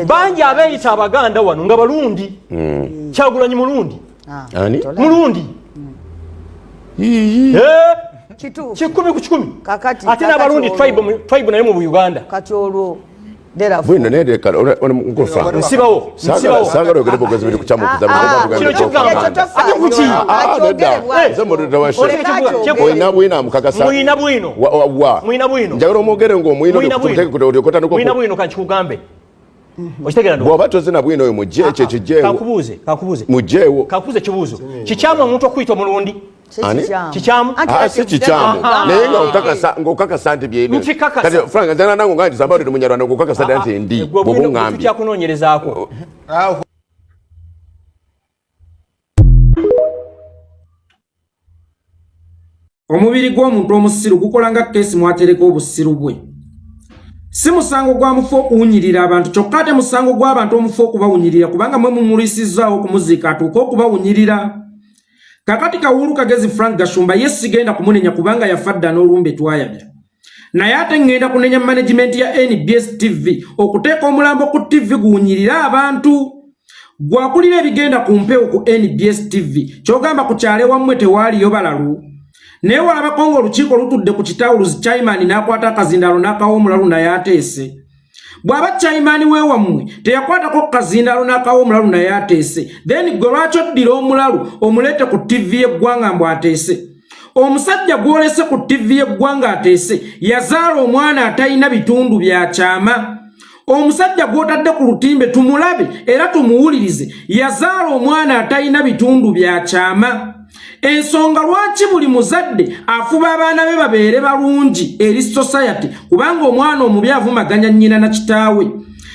banji abeeyita abaganda wano nga balundi Kyagulanyi mulundi mulundi kikumi ku kikumi ate n'abalundi tribe naye mu Uganda kati olwo Bwiino nende kale ngofa nsibawo sagalo ogere bogazi bili kuchamu kuzabira kino kigamba ati kuki Bwiino Bwiino mukakasa Bwiino njagala omwogere ngo Bwiino kuteke kutokota nuko Bwiino kanchikugambe okitegera ndo bwaba tozina Bwiino mujje kyekijeewo kakubuze mujjeewo kakubuze kibuzo kikyamu omuntu okuyita omulundi Chichamu. Si chichamu. Nenga ngokaka sante byeno. Kati Frank ndana nango ngandi sabali munyarwanda ngokaka sante ndi. Bobo ngambi. Kya kunonyerezaako. Omubiri gw'omuntu omusiru gukolanga kesi mwatereka obusiru bwe. Si musango gwa mufu okuwunyirira abantu kyokka ate musango gw'abantu omufu okubawunyirira kubanga mwe mumulisizaawo okumuziika atuuka okubawunyirira. Kakati kawulu kagezi Frank Gashumba yesigenda kumunenya kubanga yafadda n'olumbe twayabya. Naye ate ngenda kunenya management ya NBS TV okuteeka omulambo ku TV guwunyirira abantu. Gwakulira ebigenda ku mpewo ku NBS TV kyogamba ku kyale wammwe tewaaliyo balalu. Naye walabako ng'olukiiko lutudde ku kitawuluzi Chairman n'akwata akazindalo n'akawa omulalu naye ateese. Bwaba Chairman wewammwe teyakwatako kazindalo n'akawa omulalu naye ateese. Then gwe lwaki oddira omulalu omulete ku TV y'eggwanga mbu ateese. Omusajja gwolese ku TV y'eggwanga ateese yazaala omwana atalina bitundu bya kyama. Omusajja gwotadde ku lutimbe tumulabe era tumuwulirize yazaala omwana atalina bitundu bya kyama. Ensonga lwaki buli muzadde afuba abaana be babeere balungi eri society kubanga omwana omubi avumaganya nnyina na kitaawe.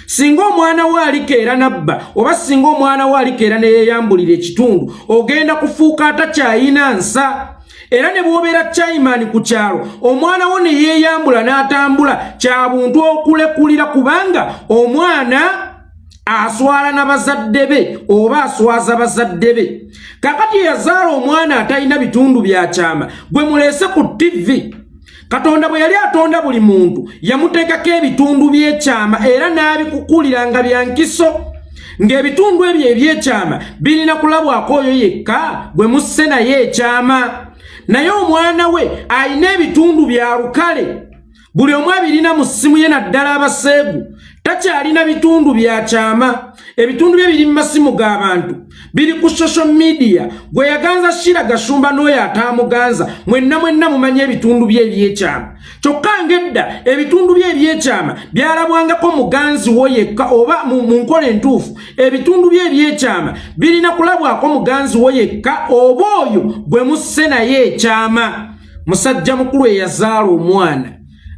Singa omwana we alikeera nabba oba singa omwana we alikeera ne yeeyambulira ekitundu ogenda kufuuka atakyayina nsa. Era ne bw'obeera Chairman ku kyalo omwana wo ne yeeyambula n'atambula kya buntu okulekulira kubanga omwana aswala na bazadde be oba aswaza bazadde be. Kakati yazaala omwana atalina bitundu bya kyama gwe muleese ku TV. Katonda bwe yali atonda buli muntu yamuteekako ebitundu by'ekyama era n'abikukulira nga bya nkiso. Ng'ebitundu ebyo eby'ekyama birina kulabwako oyo yekka gwe musse naye ekyama. Naye omwana we alina ebitundu bya lukale buli omu abirina mu ssimu ye naddala abaseegu. Takyalina bitundu bya kyama. Ebitundu bye biri mu masimu g'abantu biri ku social media. Gwe yaganza Shira Gashumba n'oyo atamuganza mwenna mumanye ebitundu bye eby'ekyama. Kyokka ng'edda ebitundu bye eby'ekyama byalabwangako muganzi wo yekka oba mu nkola entuufu ebitundu bye eby'ekyama birina kulabwako muganzi wo yekka oba oyo gwe musse naye ekyama. Musajja mukulu eyazaala omwana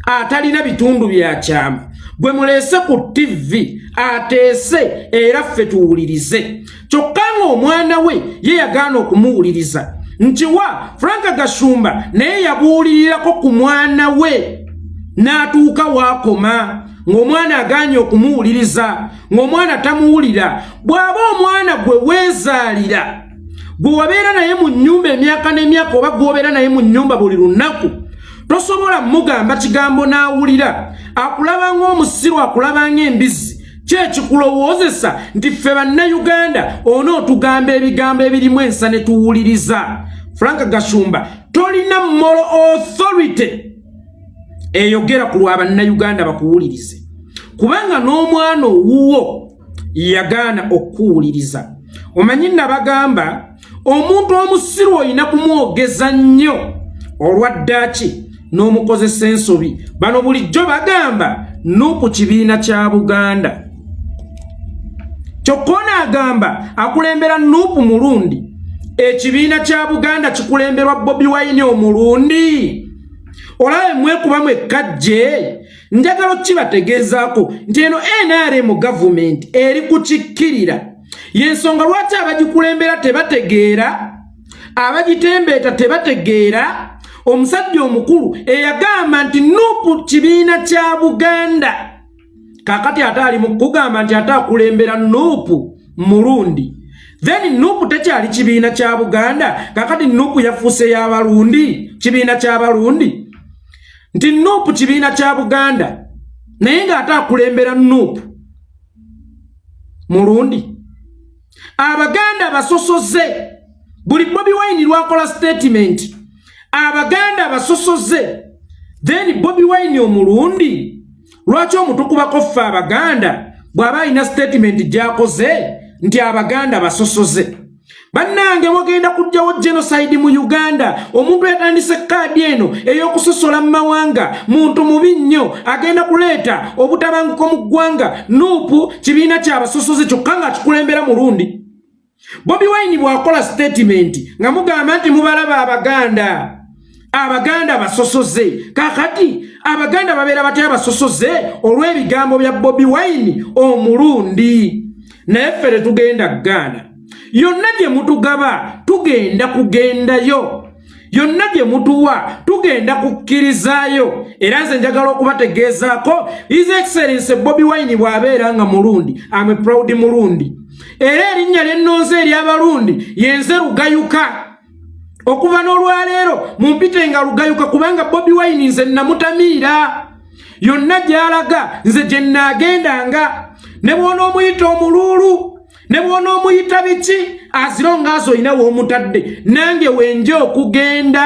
atalina bitundu bya kyama gwe muleese ku TV ateese era ffe tuwulirize. Kyokka ng'omwana we ye yagaana okumuwuliriza. Nkiwa Frank Gashumba naye yabuulirirako ku mwana we n'atuuka waakoma ng'omwana agaanye okumuwuliriza ng'omwana tamuwulira. Bw'aba omwana gwe weezaalira gwe wabeera naye mu nnyumba emyaka n'emyaka oba gw'obeera naye mu nnyumba buli lunaku tosobola mugamba kigambo n'awulira. Akulaba ng'omusiru akulaba ng'embizi kyekikulowoozesa nti ffe bannayuganda onootugamba ebigambo ebirimu ensa ne tuwuliriza. Frank Gashumba tolina moral authority eyogera ku lwa bannayuganda bakuwulirize kubanga n'omwana owuwo yagaana okuwuliriza. Omanyi nabagamba omuntu omusiru olina kumwogeza nnyo olwaddaki n'omukozesa ensobi. Bano bulijjo bagamba Nuupu kibiina kya Buganda. Kyokka agamba akulembera Nuupu mulundi. Ekibiina kya Buganda kikulemberwa Bobi Wine omulundi. Olabe mwekuba mwekajje. Njagala kibategeezaako nti eno NRM government eri kukikkirira. Yensonga lwaki abagikulembera tebategeera, abagitembeeta tebategeera. Omusajja omukulu eyagamba nti Nuupu kibiina kya Buganda. Kakati ate ali mu kugamba nti ate akulembera Nuupu mulundi. Then Nuupu tekyali kibiina kya Buganda. Kakati Nuupu yafuuse y'abalundi, kibiina ky'abalundi. Nti Nuupu kibiina kya Buganda naye ng'ate akulembera Nuupu. Murundi Abaganda basosoze buli Bobi Wine lwakola statement Abaganda basosoze then Bobi Wine Omurundi lwaki omutukubako ffe Abaganda bw'aba ina statement gyakoze nti Abaganda basosoze bannange mugenda kujjawo genocide mu Uganda omuntu yatandise kadi eno ey'okusosola mu mawanga muntu mubi nnyo agenda kuleeta obutabanguko mu ggwanga nuupu kibiina ky'abasosoze kyokka nga kikulembera Murundi Bobi Wine bw'akola statement nga mugamba nti mubalaba Abaganda basosoze kakati Abaganda babeera batya basosoze olw'ebigambo bya Bobi Wine Omurundi naye ffe tugenda Ghana yonna gye mutugaba tugenda kugendayo yonna gye mutuwa tugenda kukkirizaayo era nze njagala okubategeezaako His Excellency Bobi Wine bw'abeera nga Murundi I'm a proud Murundi era erinnya ly'ennonze ery'Abarundi yenze Lugayuka okuva n'olwaleero mumpite nga Lugayuka kubanga Bobi Wine nze namutamiira yonna gy'alaga nze gye nnaagendanga ne bw'onoomuyita omuluulu ne bw'onoomuyita biki azironga azoyina w'omutadde nange wenje okugenda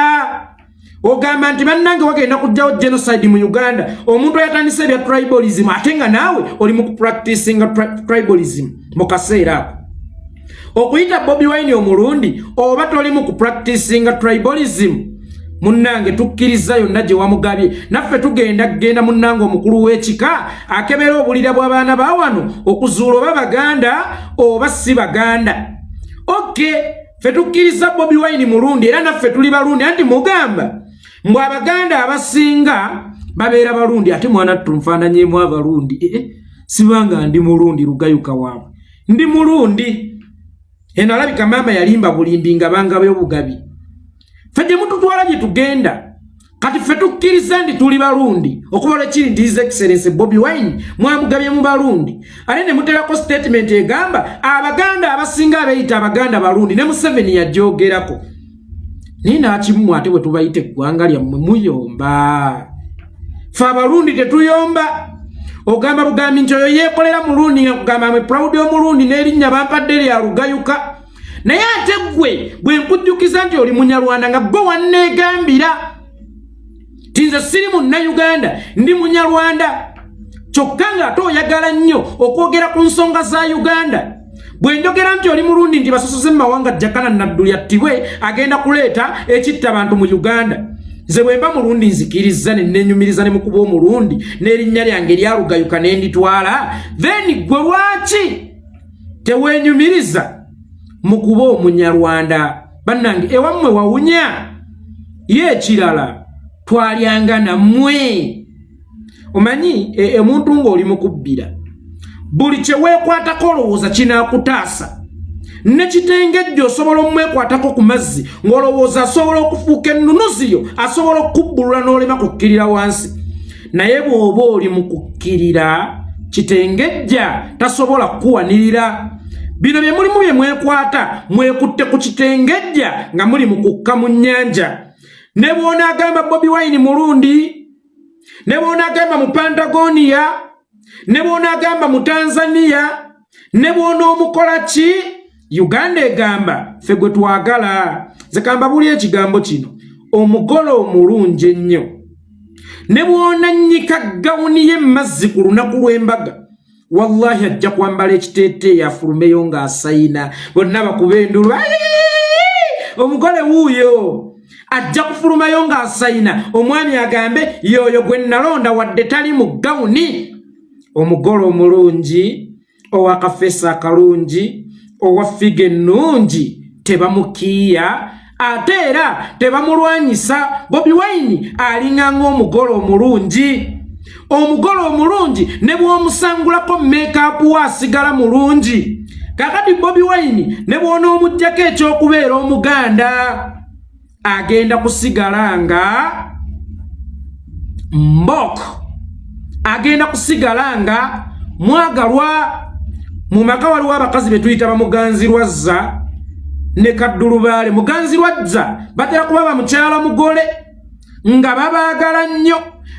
ogamba nti bannange wagenda kujjawo genocide mu Uganda omuntu yatandise ebya tribalism ate nga naawe oli mu practicinga tribalism mu kaseera ako okuyita Bobi Wine Omurundi oba toli mu practicinga tribalism munnange tukkiriza yonna gye wamugabye naffe tugenda munnange omukulu w'ekika akebera obulira bw'abaana ba wano okuzuula oba Baganda oba si Baganda okay ffe tukkiriza Bobi Wine Murundi era naffe tuli Barundi anti mugamba mbw Abaganda abasinga babeera Barundi ate mwana tumfaananyeemu Abarundi sibanga ndi Murundi Lugayuka waabwe ndi Murundi eno alabika maama yalimba bulimbi nga bangabe obugabi ffe mututwala gye tugenda kati ffe tukkiriza ndi tuli Barundi okuba lwekiri nti His Excellency Bobi Wine mwamugabye mu Barundi ate ne muterako statement egamba Abaganda abasinga abeeyita Abaganda Barundi ne Museveni yagyogerako naye naakimu ate bwe tubayita eggwanga lyammwe muyomba ffe Abarundi tetuyomba ogamba bugambi nti oyo yeekolera Murundi nga kugamba I'm proud Omurundi n'erinnya bampadde lya Lugayuka naye ate gwe bwe nkujjukiza nti oli Munyarwanda nga gwe wanneegambira tinze siri Munnayuganda ndi Munyarwanda kyokka nga ate oyagala nnyo okwogera ku nsonga za Uganda bwe njogera nti oli Murundi nti basosoze mu mawanga Jakana Nadduli attibwe agenda kuleeta ekitta abantu mu Uganda nze bwe mba Murundi nzikiriza ne nnenyumiriza ne mukuba Omurundi n'erinnya lyange lya Lugayuka ne nditwala then gwe lwaki teweenyumiriza mukuba Omunyarwanda bannange ewammwe wawunya ye ekirala twalyanga nammwe omanyi omuntu ng'oli mukubbira buli kye weekwatako olowooza kinaakutaasa ne kitengejjo osobola omwekwatako ku mazzi ng'olowooza asobola okufuuka ennunuziyo asobola okubbulula n'olema kukkirira wansi naye bw'oba oli mu kukkirira kitengejja tasobola kukuwanirira bino bye mulimu bye mwekwata mwekutte ku kitengejja nga muli mu kukka mu nnyanja ne bw'onaagamba Bobi Wine Murundi ne bw'onaagamba mu Patagonia ne bw'onaagamba mu Tanzania ne bw'onoomukola ki Uganda egamba ffe gwe twagala nze kamba buli ekigambo kino omugole omulungi ennyo ne bw'onannyika gawuni y'emmazzi ku lunaku lw'embaga wallahi ajja kwambala ekiteeteeyi afulumeyo ng'asayina bonna bakuba endulu omugole wuuyo ajja kufulumayo ng'asayina omwami agambe yoyo gwe nalonda wadde tali mu gawuni omugole omulungi ow'akafeesa akalungi owa ffiga ennungi tebamukiiya ate era tebamulwanyisa Bobi Wine alinga ng'omugole omulungi ne bw'omusangulako make-up asigala mulungi kakati Bobi Wine ne bw'onoomuggyako ekyokubeera Omuganda agenda kusigala nga mboko agenda kusigala nga mwagalwa mu maka waliwo abakazi be tuyita bamuganzirwazza ne kaddulubaale muganzirwazza batera kuba bamukyala mugole nga babaagala nnyo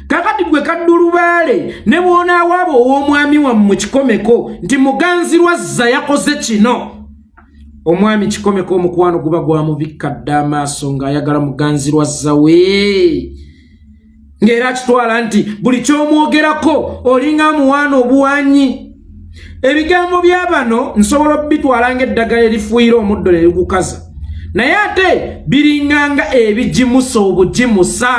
kakati gwe kaddulubaale ne bwona wabo ow'omwami wammwe Kikomeko nti muganzirwa zza yakoze kino omwami Kikomeko omukwano guba gwamubikka dda amaaso ng'ayagala muganzirwa zza we ng'era kitwala nti buli ky'omwogerako olinga muwaana obuwanyi ebigambo bya bano nsobola okubitwala ng'eddagala erifuuyira omuddo ne ligukaza naye ate biringanga ebigimusa obugimusa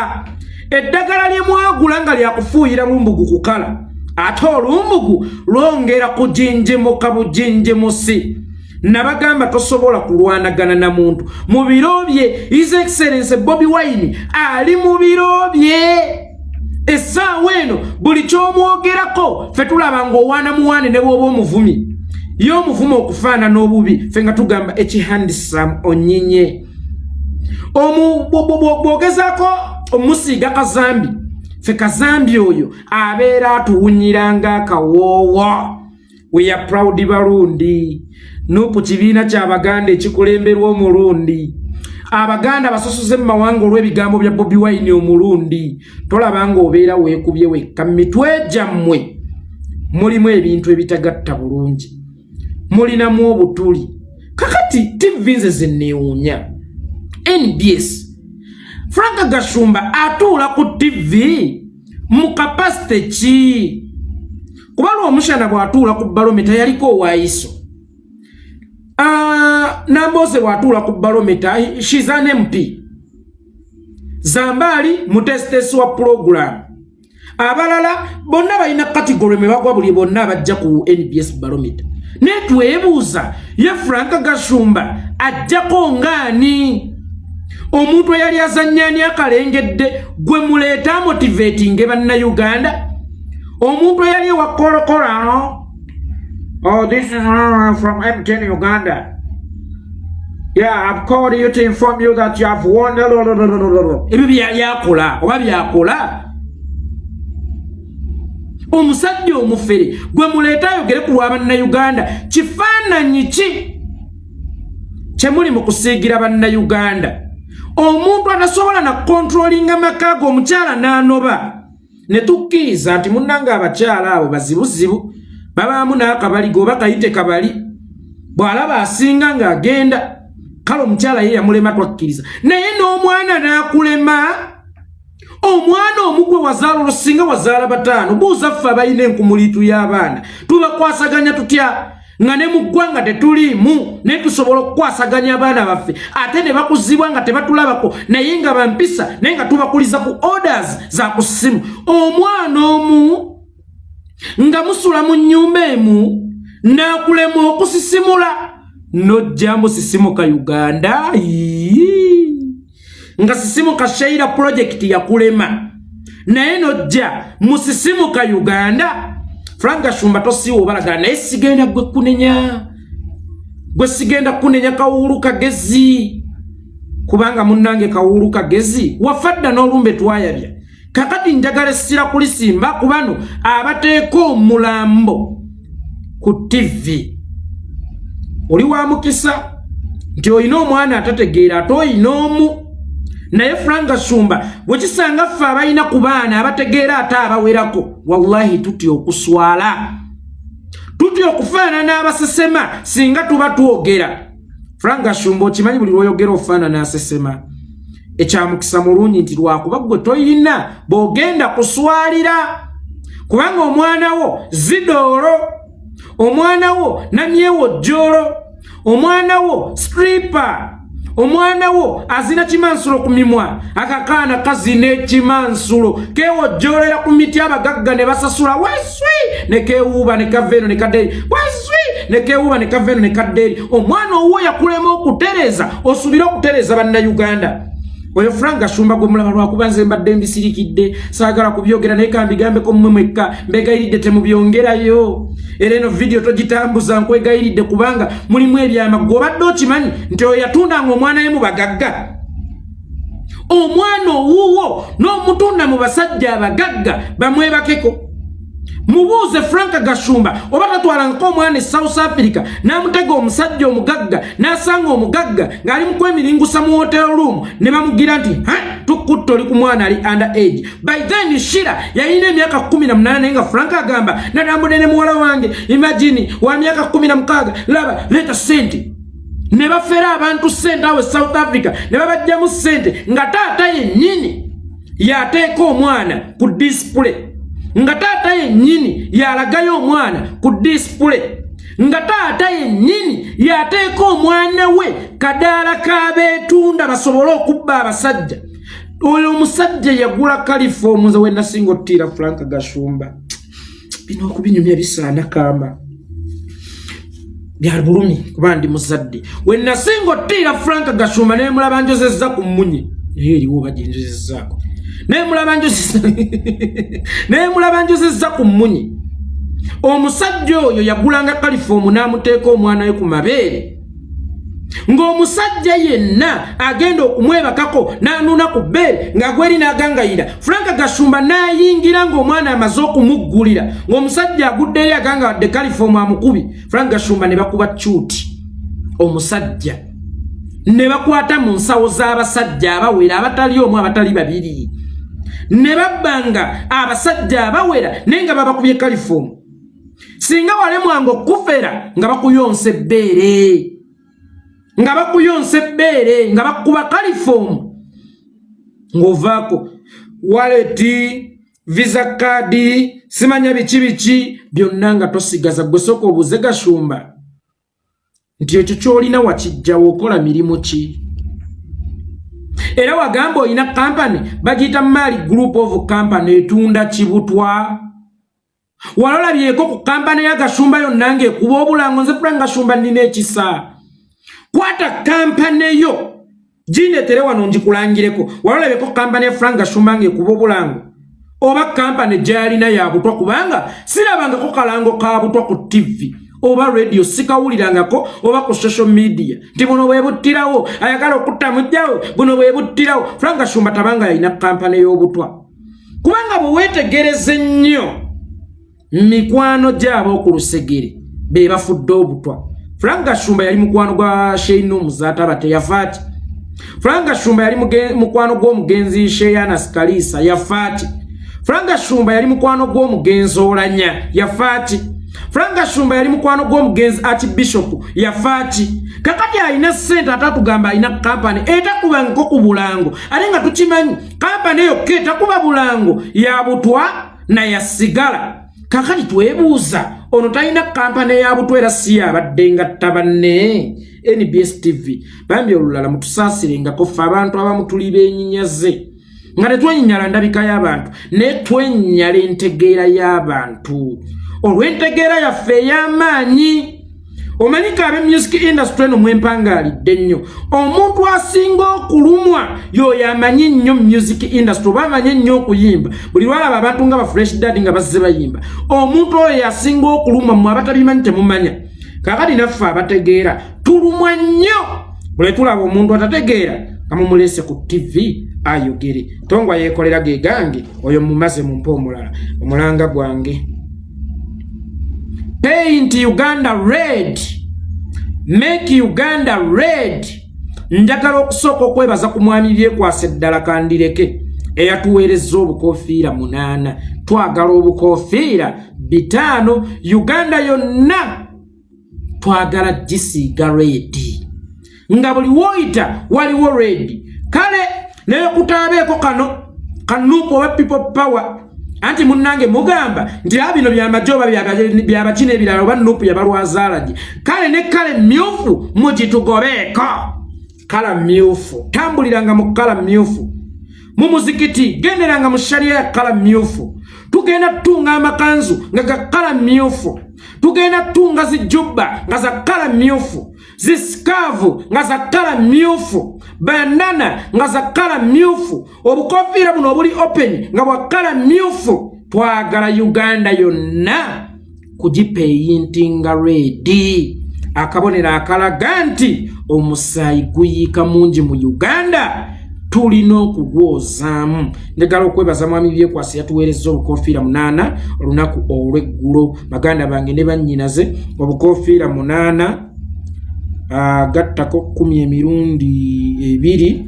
eddagala lye mwagula nga lyakufuuyira lumbugu kukala ate olumbugu lwongera kujinjimuka bujinjimusi nabagamba tosobola kulwanagana na muntu mu biro bye His Excellency Bobi Wine ali mu biro bye essaawa eno buli ky'omwogerako ffe tulaba ng'owaana muwaane ne bw'oba omuvumi ye omuvumi okufaana n'obubi ffe nga tugamba ekihandisamu onyinye bw'ogezaako omusiiga kazambi ffe kazambi oyo abeera atuwunyiranga akawoowo we are proud Barundi nupu kibiina ky'Abaganda ekikulemberwa omulundi Abaganda basosoze mu mawanga olw'ebigambo bya Bobi Wine omulundi tolabanga obeera weekubye wekka mitwe gyammwe mulimu ebintu ebitagatta bulungi mulinamu obutuli kakati TV nze zenneewuunya NBS Frank Gashumba atuula ku TV mu kapasite ki kuba lw'omushana bw'atuula ku balometa yaliko owaayiso Nambose bw'atuula ku balometa she's an MP Zambali mutesitesi wa program abalala bonna balina kategori me bagwa buli bonna abajja ku NBS balometa netwebuuza ye Frank Gashumba ajjako ngaani omuntu eyali azannyani akalengedde gwe muleeta motivating bannayuganda omuntu eyali wakolokola oh this is from MTN Uganda yeah I've called you to inform you that you have won ebyo byakola oba byakola omusajja omufere gwe muleeta ayogere ku lw'abannayuganda kifaananyi ki kyemuli mu kusiigira bannayuganda omuntu anasobola na controlling amaka go omukyala n'anoba ne tukkiriza nti munnanga abakyala abo bazibuzibu babaamu n'akabali go bakayite kabali bw'alaba asinga ng'agenda kale omukyala ye yamulema twakkiriza naye n'omwana n'akulema omwana omugwe wazaala olusinga wazaala bataano buuza ffe abalina enkumuliitu y'abaana tubakwasaganya tutya nga ne mu ggwanga tetuliimu naye tusobola okukwasaganya abaana baffe ate ne bakuzibwa nga tebatulabako naye nga bampisa naye nga tubakuliza ku orders za ku ssimu omwana omu nga musula mu nnyumba emu n'akulema okusisimula nojja musisimuka Uganda nga sisimuka Shaira project yakulema naye nojja musisimuka Uganda Frank Gashumba tosiiwo balagana naye sigenda gwe sigenda kunenya Kawuulu Kagezi kubanga munnange Kawuulu Kagezi wafadda n'olumbe twayabya kakati njagala essira kulisimba kubano abateeka omulambo ku TV oli wa mukisa nti oyina omwana atategeera ate oyina omu naye Frank Gashumba bwekisanga ffe abalina ku baana abategeera ate abawerako wallahi tutya okuswala tutya okufaanana abasesema singa tuba twogera Frank Gashumba okimanyi buli lw'oyogera ofaanana asesema ekyamukisa mulungi nti lwakuba gwe toyina bw'ogenda kuswalira kubanga omwana wo zidoolo omwana wo namyewo jjolo omwana wo stripper omwana wo azina kimansulo ku mimwa akakaana kazina ekimansulo kewojjolera ku miti abagagga ne basasula weswi ne kewuuba ne kaveeno ne kaddeeri weswi ne kewuuba ne kaveeno ne kaddeeri omwana owo yakulema okutereeza osubire okutereeza bannayuganda oyo Frank Gashumba gwe mulaba lwakuba nze mbadde mbisirikidde saagala kubyogera naye kambigambeko mmwe mwekka mbegayiridde temubyongerayo era eno video togitambuza nkwegayiridde kubanga mulimu ebyama gw'obadde okimanyi nti oyo yatundanga omwana ye mu bagagga omwana owuwo n'omutunda mu basajja abagagga bamwebakeko mubuuze Frank Gashumba oba tatwala nk'omwana South Africa n'amutega omusajja omugagga n'asanga omugagga ng'ali mu kwemiringusa mu hotel room ne bamugira nti tukutta oli ku mwana ali under age. By then Shira yalina emyaka 18 nga Frank agamba nanambonene muwala wange imagine wa myaka 16 laba leta sente ne bafera abantu sente awe South Africa ne babajjamu sente nga taata yennyini yateeka omwana ku display nga taata yennyini yalagayo omwana ku display nga taata yennyini yateeka omwana we kadaala k'abeetunda basobole okubba abasajja. Oyo omusajja yagula kalifomu nze wenna singa ottira Frank Gashumba bino okubinyumya bisaana kamba byali bulumi kuba ndi muzadde wenna singa ottira Frank Gashumba ne mulaba njozezza ku mmunyi eriwo bajinjozezzaako ne mulaba njozezza ku mmunyi. Omusajja oyo yagulanga kalifomu n'amuteeka omwana we ku mabeere ng'omusajja yenna agenda okumwebakako n'anuuna ku bbeere nga gweri n'agangayira. Frank Gashumba n'ayingira ng'omwana amaze okumuggulira ng'omusajja agudde eri aganga wadde kalifomu amukubi. Frank Gashumba ne bakuba cyuti omusajja ne bakwata mu nsawo z'abasajja abawera abatali omu abatali babiri ne babbanga abasajja abawera naye nga babakubye kalifomu. Singa walemwanga okufera nga bakuyonsa ebbeere nga bakuba kalifomu ng'ovaako waleti visa kadi simanya biki byonna nga tosigaza. Gwe sooka obuuze Gashumba nti ekyo ky'olina wakijjawo okola mirimu ki? Era wagamba olina kampani bagiyita Mali Group of Company etunda kibutwa. Walolabyeko ku kampani ya Gashumba yonna ng'ekuba obulango. Nze Frank Gashumba nina ekisa. Kwata kampani yo gineetere wano ngikulangireko. Walolabyeko kampani ya Frank Gashumba ng'ekuba obulango oba kampani gy'alina ya butwa, kubanga sirabangako kalango ka butwa ku TV oba radio sikawulirangako oba ku social media nti buno bwe buttirawo ayagala okutta mujjawo buno bwe buttirawo. Frank Gashumba tabanga yalina kampani y'obutwa, kubanga bwe weetegereze nnyo mikwano gy'abo ku lusegere be bafudde obutwa. Frank Gashumba yali mukwano gwa Sheinu Muzata bate yafaati. Frank Gashumba yali mukwano gw'omugenzi Sheyana Skalisa yafaati. Frank Gashumba yali mukwano gw'omugenzi Olanya yafaati. Frank Gashumba yali mukwano gw'omugenzi Archbishop yafaati. Kakati alina ssente atatugamba alina kampani etakubangako ku bulango ate nga tukimanyi kampani eyo ketakuba bulango ya butwa na ya sigala. Kakati twebuuza ono talina kampani ya butwa era si yabadde ngatta banne. NBS TV bambi olulala mutusaasirengako ffe abantu abamu tuli beenyinyaze nga tetwenyinyala ndabika y'abantu ne twenyinyala entegeera y'abantu. Olw'entegeera yaffe ey'amaanyi omanyika abe music industry eno mwempangaalidde nnyo. Omuntu asinga okulumwa y'oyo amanyi nnyo music industry oba amanyi nnyo okuyimba. Buli lwalaba abantu nga ba Fresh Daddy nga bazze bayimba, omuntu oyo yasinga okulumwa mmwe abatabimanyi temumanya. Kakati naffe abategeera tulumwa nnyo bwe tulaba omuntu atategeera nga mumulese ku TV ayogere. Tongwa yeekolera ge gange oyo mumaze mumpa omulala omulanga gwange. Paint Uganda red. Make Uganda red. Njagala okusooka okwebaza ku mwami byekwasa eddala kandireke eyatuweerezza obukofiira 8. Twagala obukofiira 5. Uganda yonna twagala gisiiga red. Nga buli woyita waliwo red. Kale naye kutaabeeko kano kanuupu oba people power anti munnange mugamba nti abino byamajoba byabakina ebirala oba nuupu yabalwazaalagi. Kale ne kale myufu mugitugobeeko. Kala myufu tambuliranga mu kala myufu. Mu muzikiti genderanga mu sharia ya kala myufu. Tugenda tunga amakanzu nga ga kala myufu. Tugenda tunga zijubba nga za kala myufu. Ziskavu nga za kala myufu. Bandana nga za kala myufu. Obukofiira buno obuli open nga bwa kala myufu. Twagala Uganda yonna kugipeyintinga ready. Akabonera akalaga nti omusaayi guyiika mungi mu Uganda. tulina okugwozaamu. Njagala okwebaza mwami Byekwasi yatuweerezza obukofiira 8 olunaku olw'eggulo. Baganda bange ne bannyinaze obukofiira 8 gattako 10 emirundi 2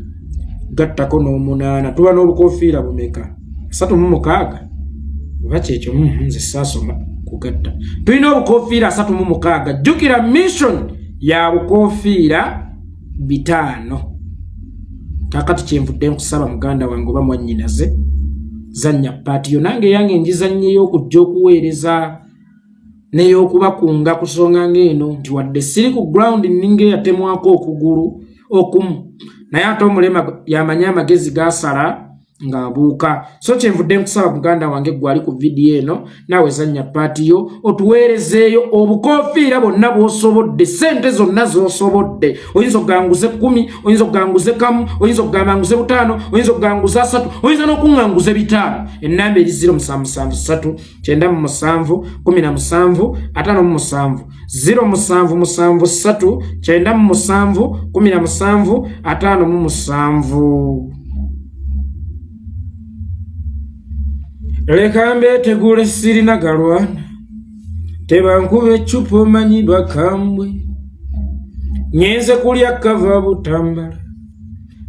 gattako n'8 tuba n'obukofiira bumeka 36 oba kyekyo nze saasoma kugatta. Tulina obukofiira 36. Jjukira mission ya bukofiira 5. Kakati kyenvudde nkusaba muganda wange oba mwannyinaze zannya paatiyo nange yange njizannyeyo okujja okuweereza n'ey'okubakunga ku nsonga ng'eno nti wadde siri ku ground ninga eyatemwako okugulu okumu naye ate omulema yamanya amagezi gasala ng'abuuka. So kyenvudde nkusaba muganda wange gwali ku vidiyo eno naawe zannya paatiyo otuweerezeeyo obukofiira bonna bw'osobodde, sente zonna z'osobodde. Oyinza okuganguze 10, oyinza okuganguze 1, oyinza okuganguze 5, oyinza okuganguze 3, oyinza n'okuŋŋanguze 5. Ennamba eri 0773 97 17 57 0773 97 17 57. Leka mbeetegule sirina galwana tebankube eccupa omanyi bakambwe nyenze kulya kava butambala.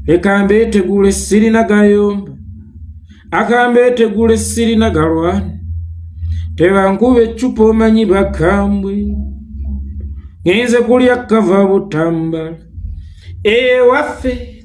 Leka mbeetegule sirina gayomba akambeetegule sirina galwana tebankube eccupa omanyi bakambwe nyenze kulya kava butambala. Waffe